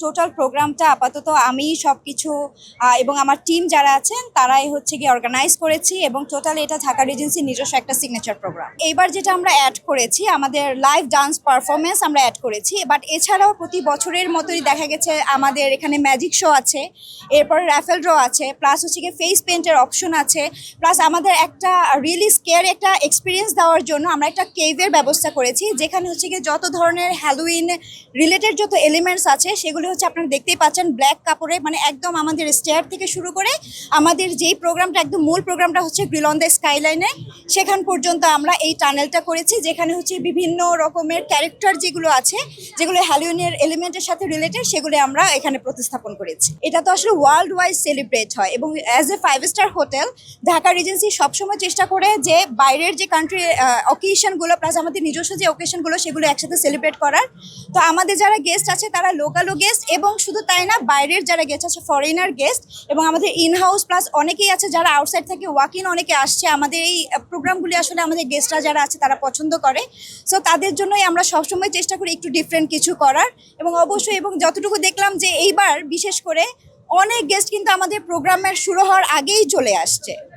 Total প্রোগ্রামটা আপাতত আমি সবকিছু এবং আমার টিম যারা আছেন তারাই হচ্ছে গিয়ে অর্গানাইজ করেছি এবং টোটাল এটা ঢাকা রিজেন্সির নিজস্ব একটা সিগনেচার প্রোগ্রাম। এইবার যেটা আমরা অ্যাড করেছি আমাদের লাইভ ডান্স পারফরমেন্স আমরা অ্যাড করেছি, বাট এছাড়াও প্রতি বছরের মতোই দেখা গেছে আমাদের এখানে ম্যাজিক শো আছে, এরপর র্যাফেল ড্র আছে, প্লাস হচ্ছে গিয়ে ফেস পেন্টের অপশন আছে, প্লাস আমাদের একটা রিয়েলি স্কেয়ার একটা এক্সপিরিয়েন্স দেওয়ার জন্য আমরা একটা কেভের ব্যবস্থা করেছি, যেখানে হচ্ছে গিয়ে যত ধরনের হ্যালোইন রিলেটেড যত এলিমেন্টস আছে সেগুলো হচ্ছে আপনারা দেখতেই পাচ্ছেন ব্ল্যাক কাপড়ে, মানে একদম আমাদের স্টেয়ার থেকে শুরু করে আমাদের যেই প্রোগ্রামটা একদম মূল প্রোগ্রামটা হচ্ছে গ্রিল অন দ্য স্কাইলাইনে, সেখান পর্যন্ত আমরা এই টানেলটা করেছি, যেখানে হচ্ছে বিভিন্ন রকমের ক্যারেক্টার যেগুলো আছে যেগুলো হ্যালোইনের এলিমেন্টের সাথে রিলেটেড সেগুলো আমরা এখানে প্রতিস্থাপন করেছি। এটা তো আসলে ওয়ার্ল্ড ওয়াইড সেলিব্রেট হয় এবং as a 5 star hotel Dhaka regency সবসময় চেষ্টা করে যে বাইরের যে কান্ট্রি অকেশনগুলো প্লাস আমাদের নিজস্ব যে অকেশনগুলো সেগুলো একসাথে সেলিব্রেট করার। তো আমাদের যারা গেস্ট আছে তারা লোকালও গেস্ট এবং শুধু তাই না, বাইরের যারা গেস্ট আছে ফরেনার গেস্ট এবং আমাদের ইন হাউস প্লাস অনেকেই আছে যারা আউটসাইড থেকে ওয়াক ইন অনেকে আসছে। আমাদের এই প্রোগ্রামগুলি আসলে আমাদের গেস্টরা যারা আছে তারা পছন্দ করে, সো তাদের জন্যই আমরা সবসময় চেষ্টা করি একটু ডিফারেন্ট কিছু করার। এবং অবশ্যই এবং যতটুকু দেখলাম যে এইবার বিশেষ করে অনেক গেস্ট কিন্তু আমাদের প্রোগ্রামের শুরু হওয়ার আগেই চলে আসছে।